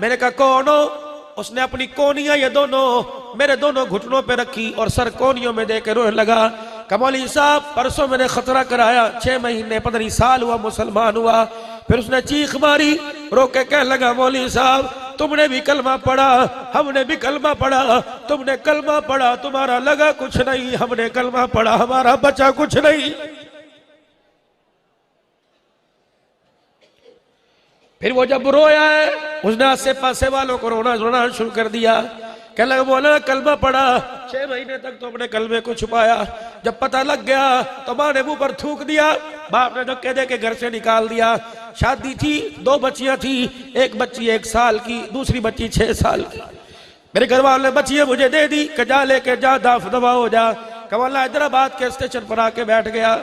मैंने कहा कौन हो? उसने अपनी कोनियां ये दोनों मेरे दोनों घुटनों पे रखी और सर कोनियों में देकर रोने लगा। मौलवी साहब परसों मैंने खतरा कराया, 6 महीने 15 साल हुआ मुसलमान हुआ। फिर उसने चीख मारी, रो के कहने लगा मौलवी साहब तुमने भी कलमा पढ़ा, हमने भी कलमा पढ़ा, तुमने कलमा पढ़ा तुम्हारा लगा कुछ नहीं, हमने कलमा पढ़ा हमारा बचा कुछ नहीं। फिर वो जब रोया है उसने आसे पासे वालों को रोना शुरू कर दिया। कहने लगा मौलाना कलमा पढ़ा, 6 महीने तक तो अपने कलमे को छुपाया, जब पता लग गया तो माँ ने मुंह पर थूक दिया, बाप ने धक्के दे के घर से निकाल दिया। शादी थी, 2 बच्चियां थी, एक बच्ची 1 साल की, दूसरी बच्ची 6 साल की। मेरे घर वाले ने बच्चियां मुझे दे दी, जा लेके जा दाफ दबा हो जा। कवाला हैदराबाद के स्टेशन पर आके बैठ गया।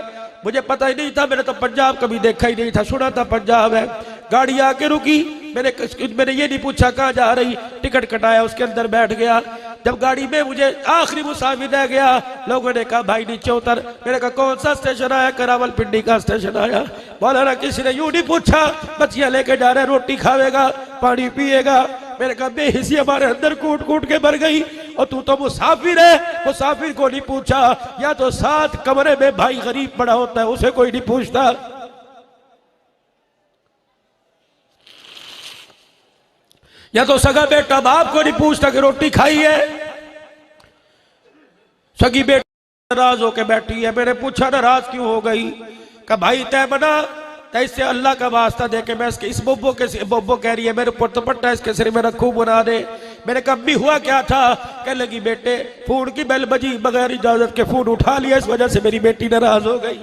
मुझे पता ही नहीं था, मैंने तो पंजाब कभी देखा ही नहीं था, सुना था पंजाब है। गाड़ी आके रुकी, मैंने ये नहीं पूछा कहाँ जा रही, टिकट कटाया, उसके अंदर बैठ गया। जब गाड़ी में मुझे आखिरी मुसाफिर रह गया, लोगों ने कहा भाई नीचे उतर। मैंने कहा कौन सा स्टेशन आया? करावलपिंडी का स्टेशन आया। मौलाना किसी ने यूं नहीं पूछा, बच्चियां लेके जा रहे, रोटी खाएगा पानी पिएगा। मैंने कहा बेहिसी हमारे अंदर कूट कूट के भर गई, और तू तो मुसाफिर है, मुसाफिर को नहीं पूछा। या तो साथ कमरे में भाई गरीब पड़ा होता है, उसे कोई नहीं पूछता। या तो सगा बेटा बाप को नहीं पूछता कि रोटी खाई है। सगी बेटा नाराज होके बैठी है। मैंने पूछा नाराज क्यों हो गई? कहा भाई तय बना, तय इससे अल्लाह का वास्ता दे के मैं इस बोबो के बोबो कह रही है मेरे ऊपर दुपट्टा इसके सिर में रखूं बना दे। मैंने कहा भी हुआ क्या था? कह लगी बेटे फोन की बेल बजी, बगैर इजाजत के फोन उठा लिया, इस वजह से मेरी बेटी नाराज हो गई।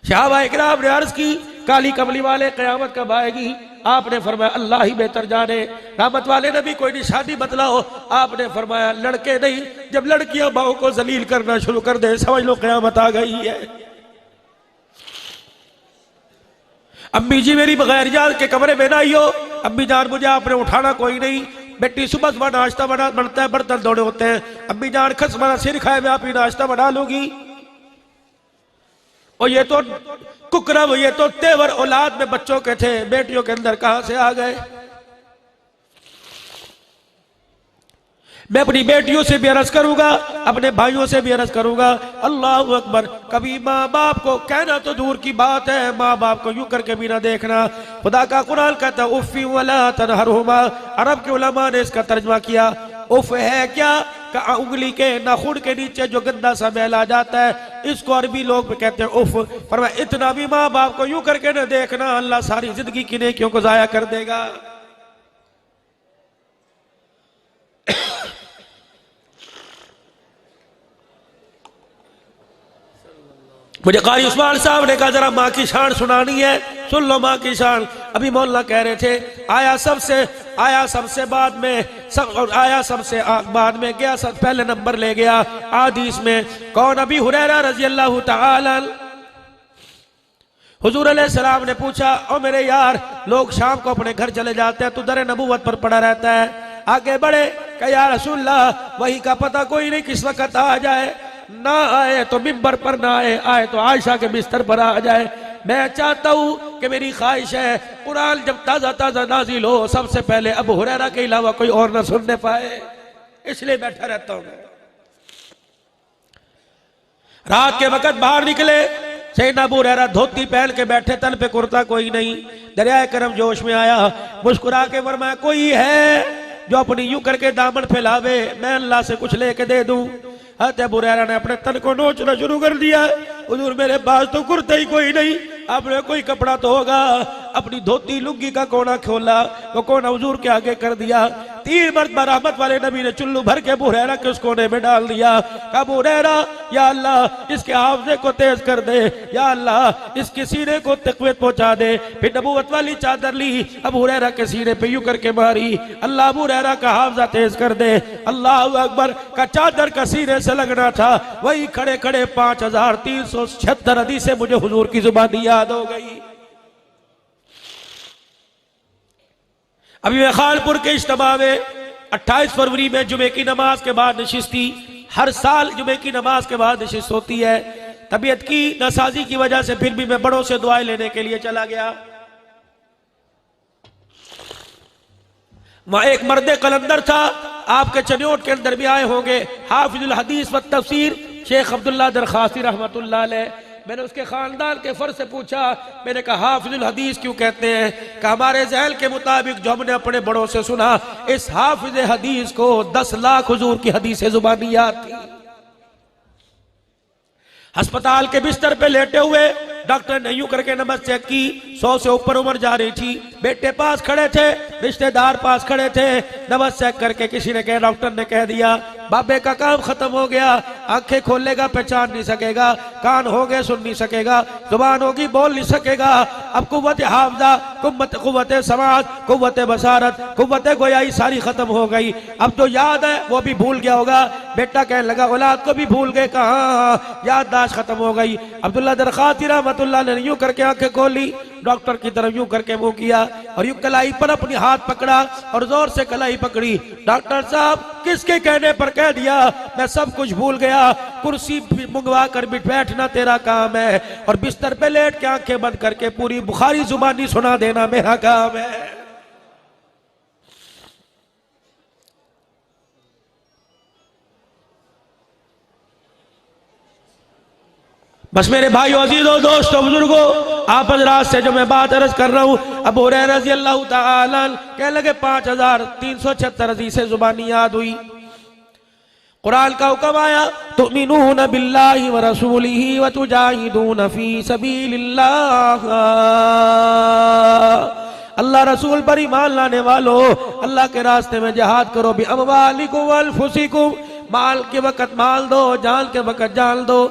साहबा इकराम ने अर्ज की काली कमली वाले कयामत कब आएगी? आपने फरमाया अल्लाह ही बेहतर जाने। रहमत वाले ने भी कोई निशानी बतलाओ, आपने फरमाया लड़के नहीं, जब लड़कियां माओ को जलील करना शुरू कर दे समझ लो कयामत आ गई है। अम्मी जी मेरी बगैर इजाजत के कमरे में ना आई हो, अम्मी जान मुझे आपने उठाना कोई नहीं। बेटी सुबह सुबह नाश्ता बनता है, बर्तन धोने होते हैं, अम्मी जान खसमाना सिर खाए मैं आप ही नाश्ता बना लूंगी। और ये तो कुकरम, ये तो तेवर औलाद में बच्चों के थे, बेटियों के अंदर कहां से आ गए? मैं अपनी बेटियों से भी अर्ज करूंगा, अपने भाइयों से भी अर्ज करूंगा, अल्लाह अकबर। कभी माँ बाप को कहना तो दूर की बात है, माँ बाप को यूं करके भी ना देखना। खुदा का कुरान कहता है उफ़्फ़ी वला तनहरहुमा। अरब के उलमा ने इसका तर्जमा किया, उफ है क्या? का उंगली के नाखून के नीचे जो गंदा सा मैल आ जाता है, इसको अरबी लोग कहते हैं उफ। पर मैं इतना भी माँ बाप को यूं करके न देखना, अल्लाह सारी जिंदगी की नेकियों को जाया कर देगा। मुझे कारी उस्मान साहब ने कहा जरा माँ की शान सुनानी है, सुन लो माँ की शान। अभी मौलाना कह रहे थे आया सबसे बाद में गया, सब पहले नंबर ले गया हदीस में। कौन? अभी हुरैरा रजी अल्लाह तआला। हुजूर अलैहिस्सलाम ने पूछा ओ मेरे यार, लोग शाम को अपने घर चले जाते हैं, तू दर नबूवत पर पड़ा रहता है। आगे बढ़े, कहा या रसूलल्लाह वही का पता कोई नहीं किस वक्त आ जाए, ना आए तो मिंबर पर ना आए, आए तो आयशा के बिस्तर पर आ जाए। मैं चाहता हूं कि मेरी ख्वाहिश है कुरान जब ताजा ताजा नाजिल हो सबसे पहले अबू हुरैरा के अलावा कोई और ना सुनने पाए, इसलिए बैठा रहता हूं। रात के वक्त बाहर निकले, सैयदना अबू हुरैरा धोती पहन के बैठे, तन पे कुर्ता कोई नहीं। दरियाए करम जोश में आया, मुस्कुरा के फरमाया कोई है जो अपनी यूं करके दामन फैलावे, मैं अल्लाह से कुछ लेके दे दूं। अबू हुरैरा ने अपने तन को नोचना शुरू कर दिया, हुजूर मेरे पास तो कुर्ता ही कोई नहीं, आपने कोई कपड़ा तो होगा। अपनी धोती लुंगी का कोना खोला, वो कोना हुजूर के आगे कर दिया। 3 मरतबा रहमत वाले नबी ने चुल्लू भर के अबू हुरैरा के उस कोने में डाल दिया। अबू हुरैरा या अल्लाह इसके हाफजे को तेज कर दे, या अल्लाह इसके सीने को तकवीत पहुंचा दे। फिर नबूवत वाली चादर ली, अबू हुरैरा के सीने पे यूं करके मारी, अल्लाह अबू हुरैरा का हाफजा तेज कर दे। अल्लाह अकबर का चादर का सीने से लगना था, वही खड़े खड़े 5376 हदीसें मुझे हुजूर की जुबानी याद हो गई। अभी मैं खानपुर के इज्तिमा में 28 फरवरी में जुमे की नमाज के बाद नशिस्ती, हर साल जुमे की नमाज के बाद नशिस्त होती है। तबीयत की नासाजी की वजह से फिर भी मैं बड़ों से दुआएं लेने के लिए चला गया। वहां एक मर्द कलंदर था, आपके चन्योट के अंदर भी आए होंगे, हाफिजुल हदीस व तफसीर शेख अब्दुल्ला दरखास्ती रहमतुल्लाह अलैह। मैंने उसके खानदान के फर्ज से पूछा, मैंने कहा हाफिजुल हदीस क्यों कहते हैं? कि हमारे ज़हन के मुताबिक जो हमने अपने बड़ों से सुना, इस हाफिज हदीस को 10 लाख हुजूर की हदीसें जुबानी याद थी। अस्पताल के बिस्तर पे लेटे हुए डॉक्टर ने यूं करके नब्ज चेक की, 100 से ऊपर उम्र जा रही थी। बेटे पास खड़े थे, रिश्तेदार पास खड़े थे। नब्ज चेक करके किसी ने कहा, डॉक्टर ने कह दिया बाबे का काम खत्म हो गया। आंखें खोलेगा पहचान नहीं सकेगा, कान हो गए सुन नहीं सकेगा, जुबान होगी बोल नहीं सकेगा। अब कुव्वत हाफजा, कुव्वत समाज, कुव्वत बसारत, कुव्वत गोयाई सारी खत्म हो गई। अब जो याद है वो भी भूल गया होगा। बेटा कहने लगा औलाद को भी भूल गए, कहा याददाश्त खत्म हो गई। अब्दुल्ला दरखास्ती रहमतुल्लाह ने यूं करके आंखें खोली, डॉक्टर की तरफ यूं करके मुंह किया और यूं कलाई पर अपनी हाथ पकड़ा और जोर से कलाई पकड़ी। डॉक्टर साहब किसके कहने पर कह दिया? मैं सब कुछ भूल गया, कुर्सी मंगवा कर बैठना तेरा काम है और बिस्तर पे लेट के आंखें बंद करके पूरी बुखारी जुबानी सुना देना मेरा काम है। बस मेरे भाइयों, अजीजों, दोस्तों, बुजुर्गों, आप हजरात से जो मैं बात अर्ज कर रहा हूँ, अबू हुरैरा रज़ी अल्लाह तआला कह लगे 5376 हदीसें जुबानी याद हुई। कुरान का हुक्म आया, तुमिनून बिल्लाहि व रसूलिही व तुजाहिदून फी सबीलिल्लाह। अल्लाह रसूल पर ईमान लाने वालों, अल्लाह के रास्ते में जिहाद करो, भी अमवालिकुम व अनफुसिकुम, माल के वक़्त माल दो, जान के वक़्त जान दो।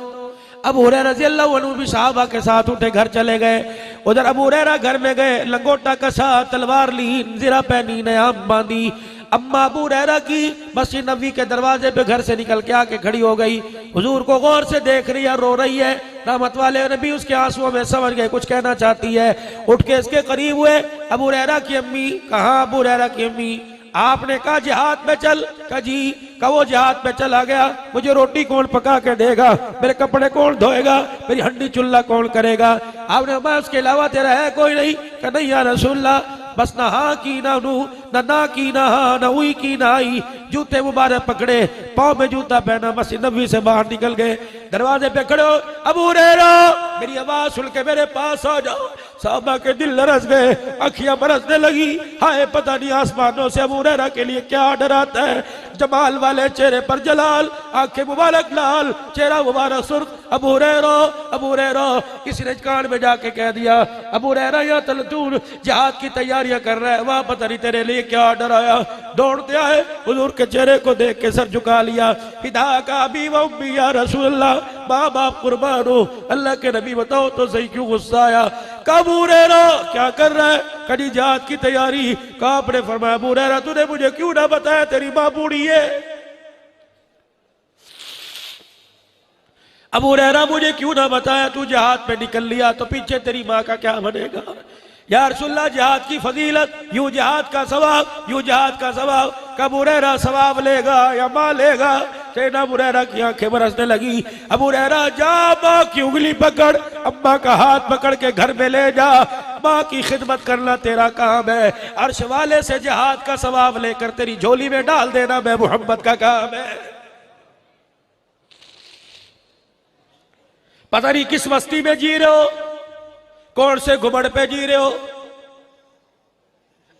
अबू हुरैरा रज़ी अल्लाहु अन्हु भी सहाबा के साथ उठे, घर चले गए। उधर अबू हुरैरा घर में गए, लंगोटा कसा, तलवार ली, ज़रा पहनी, नयाब बांधी। अम्मा अबू हुरैरा की मस्जिद नबवी के दरवाजे पे घर से निकल के आके खड़ी हो गई, हुजूर को गौर से देख रही है, रो रही है। रहमत वाले नबी उसके आंसुओं में समझ गए कुछ कहना चाहती है। उठ के इसके करीब हुए, अबू हुरैरा की अम्मी, कहाँ अबू हुरैरा की अम्मी? आपने कहा जिहाद में चल, कहा जी। कहा वो जिहाद में चला गया, मुझे रोटी कौन पका के देगा, मेरे कपड़े कौन धोएगा, मेरी हंडी चुल्ला कौन करेगा? आपने कहा उसके अलावा तेरा है कोई नहीं? कहा नहीं या रसूलल्लाह, बस ना हाँ की ना नू, ना की ना हाँ, ना हुई की ना आई। जूते मुबारक पकड़े, पाँव में जूता पहना, मस्जिद नबवी से बाहर निकल गए। दरवाजे पे खड़े हो, अबू हुरैरा मेरी आवाज सुन के मेरे पास आ जाओ। साहबा के दिल लरस गए, अखियां बरसने लगी। हाय पता नहीं आसमानों से अबू हुरैरा के लिए क्या ऑर्डर आता है। जमाल वाले चेहरे पर जलाल, आंखें मुबारक लाल, चेहरा मुबारक सुर्ख। अबू हुरैरा, अबू हुरैरा, किसी ने कान में जाके कह दिया, अबू हुरैरा या तलतून जिहाद की तैयारियां कर रहा है, वहां पता नहीं तेरे लिए क्या ऑर्डर आया। दौड़ते आए, हुजूर के चेहरे को देख के सर झुका लिया। फिदा का अबी व उम्मी या रसूलल्लाह, माँ बाप कुर्बान हो, अल्लाह के नबी बताओ तो सही क्यों गुस्सा आया? अबू हुरैरा क्या कर रहा है? कड़ी जिहाद की तैयारी। कहा आपने फरमाया अबू हुरैरा तूने मुझे क्यों ना बताया, तेरी मां बूढ़ी है। अबू हुरैरा मुझे क्यों ना बताया, तू जिहाद पे निकल लिया तो पीछे तेरी माँ का क्या बनेगा? या रसूलल्लाह जिहाद की फजीलत, यूं जिहाद का सवाब, यूं जिहाद का सवाब। अबू हुरैरा सवाब लेगा या माँ लेगा? सैयदना अबू हुरैरा की आंखें बरसने लगी। अबू हुरैरा जा, माँ की उंगली पकड़, अम्मा का हाथ पकड़ के घर में ले जा, माँ की खिदमत करना तेरा काम है। अर्श वाले से जिहाद का सवाब लेकर तेरी झोली में डाल देना मैं मोहम्मद का काम है। पता नहीं किस मस्ती में जी रहे हो, कौन से घुमड़ पे जी रहे हो।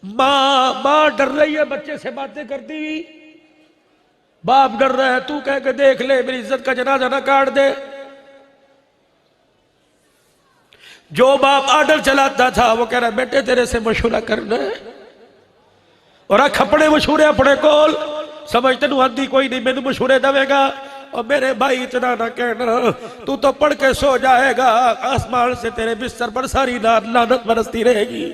माँ डर रही है बच्चे से बातें करती हुई, बाप डर रहा है, तू कह के देख ले मेरी इज्जत का जनाजा ना काट दे। जो बाप आर्डर चलाता था वो कह रहा है बेटे तेरे से मशूरा करना है, और खपड़े मशूरे अपने कोल, समझ तेन आंधी कोई नहीं, मैनू मशूरे देवेगा। और मेरे भाई इतना ना कहना, तू तो पढ़ के सो जाएगा, आसमान से तेरे बिस्तर पर सारी लानत बरसती रहेगी।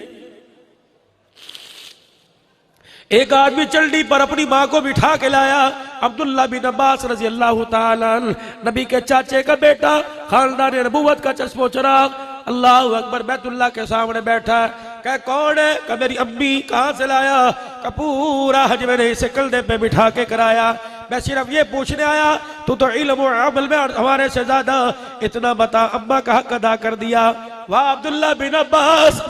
एक आदमी चलनी पर अपनी माँ को बिठा के लाया। अब्दुल्ला बिन अब्बास रजी अल्लाह ताला नबी के चाचे का बेटा, खानदान नबूवत का चश्मो चिराग, अल्लाह अकबर, बैतुल्लाह के सामने बैठा। कह कौन है? कह मेरी अम्मी। कहाँ से लाया? कह पूरा हज मैंने इसे कंधे पे बिठा के कराया। मैं सिर्फ ये पूछने आया, तू तो इल्म और अमल में हमारे से ज्यादा, इतना बता, अम्मा का हक अदा कर दिया। वाह अब्दुल्ला बिन अब्बास,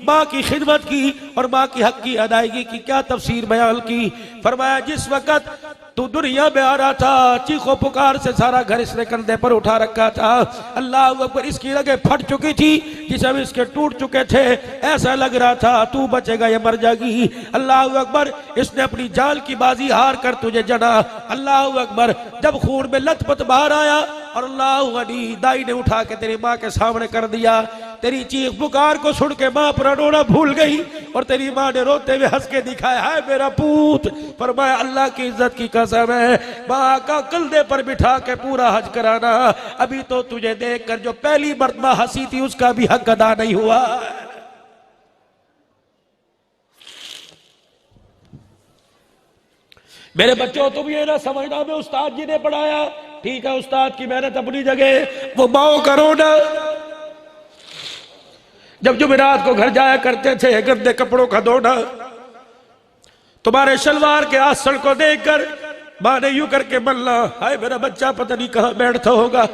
माँ की खिदमत की और माँ की हक की अदायगी की क्या तफसीर बयान की। फरमाया जिस वक़्त तू दुनिया में आ रहा था, चीखों पुकार से सारा घर इसने कंधे पर उठा रखा था। अल्लाह अकबर, इसकी रगें फट चुकी थी, जिसम इसके टूट चुके थे, ऐसा लग रहा था तू बचेगा या मर जाएगी। अल्लाह अकबर, इसने अपनी जान की बाजी हार कर तुझे जना। अल्लाह अकबर, जब खून में लथपथ बाहर आया और अल्लाह अली दाई ने उठा के तेरी माँ के सामने कर दिया। तेरी चीख पुकार को सुन के माँ पर रोना भूल गई और तेरी माँ ने रोते हुए हंस के दिखाया, है मेरा पूत। फरमाया अल्लाह की इज्जत की कसम है, माँ का कंधे पर बिठा के पूरा हज कराना। अभी तो तुझे देखकर जो पहली मर्तबा हंसी थी उसका भी हक अदा नहीं हुआ। मेरे बच्चों, तुम ये ना समझना मैं उस्ताद जी ने पढ़ाया, ठीक है उस्ताद की मेहनत अपनी जगह, वो माओ करो ना। जब जुमेरात को घर जाया करते थे, गंदे कपड़ों का धोना, तुम्हारे शलवार के आसन को देखकर मां ने यूं करके मलना, हाय मेरा बच्चा पता नहीं कहां बैठता होगा।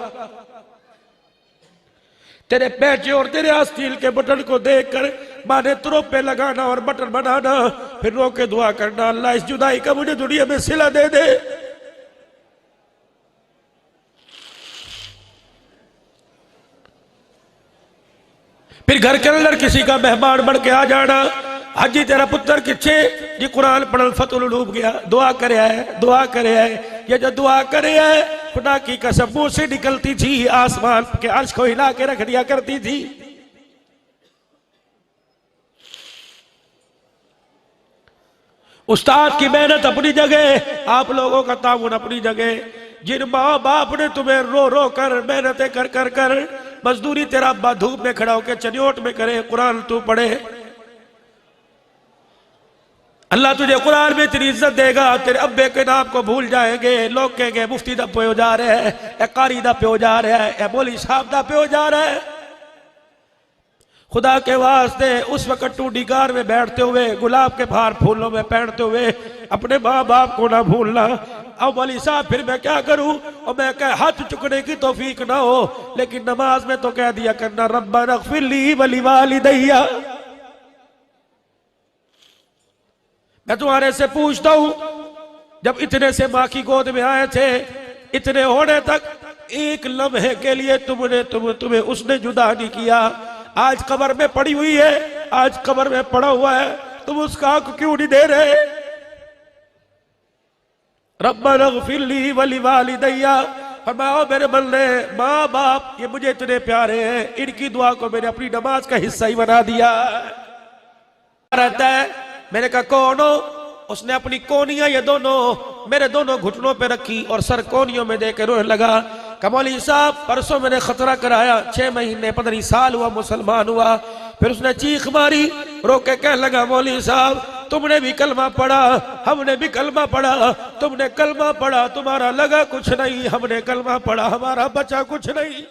तेरे पैचे और तेरे आस्तीन के बटन को देखकर मां ने तुरोपे लगाना और बटन बनाना, फिर रो के दुआ करना, अल्लाह इस जुदाई का मुझे दुनिया में सिला दे दे। फिर घर के अंदर किसी का मेहमान बन के आ जाना, हाजी तेरा पुत्र किच्छे जी कुरान पढ़ल फतुल डूब गया, दुआ करे है, दुआ करे है। ये जो दुआ करे है खुदा की कसम मुंह से निकलती थी, आसमान के अर्श को हिला के रख दिया करती थी। उस्ताद की मेहनत अपनी जगह, आप लोगों का ताउन अपनी जगह। जिन माँ बाप ने तुम्हें रो रो कर मेहनतें कर कर कर मजदूरी तेरा अब्बा धूप में खड़ा होकर चनियोट में करे, कुरान तू पढ़े, अल्लाह तुझे कुरान में इतनी इज्जत देगा। तेरे अब्बे के नाम को भूल जाएंगे, लोग कहेंगे मुफ्ती दा पे हो जा रहे हैं, कारी दा पे हो जा रहा है, मौलवी साहब दा पे हो जा रहा है। खुदा के वास्ते उस वक्त टूडी कार में बैठते हुए, गुलाब के फार फूलों में पहनते हुए अपने माँ बाप को ना भूलना। अब मौलवी साहब फिर मैं क्या करूं, और मैं कह हाथ चुकने की तौफीक ना हो, लेकिन नमाज में तो कह दिया करना रब्बना इग़फिर ली व लिवालिदैया। मैं तुम्हारे से पूछता हूं, जब इतने से माँ की गोद में आए थे, इतने होने तक एक लम्हे के लिए तुम्हें उसने जुदा नहीं किया। आज कब्र में पड़ी हुई है, आज कब्र में पड़ा हुआ है, तुम उसका हक क्यों नहीं दे रहे। रब्बना इग़फिर ली व लिवालिदैया, फरमाओ मेरे बंदे, माँ बाप ये मुझे इतने प्यारे हैं, इनकी दुआ को मैंने अपनी नमाज का हिस्सा ही बना दिया। रहता है, मैंने कहा कौन हो? उसने अपनी कोनियां ये दोनों मेरे दोनों घुटनों पे रखी और सर कोनियों में देकर रोने लगा। मौलवी साहब परसों मैंने खतरा कराया, 6 महीने 15 साल हुआ मुसलमान हुआ। फिर उसने चीख मारी, रो के कहने लगा मौलवी साहब तुमने भी कलमा पढ़ा, हमने भी कलमा पढ़ा, तुमने कलमा पढ़ा तुम्हारा लगा कुछ नहीं, हमने कलमा पढ़ा हमारा बचा कुछ नहीं।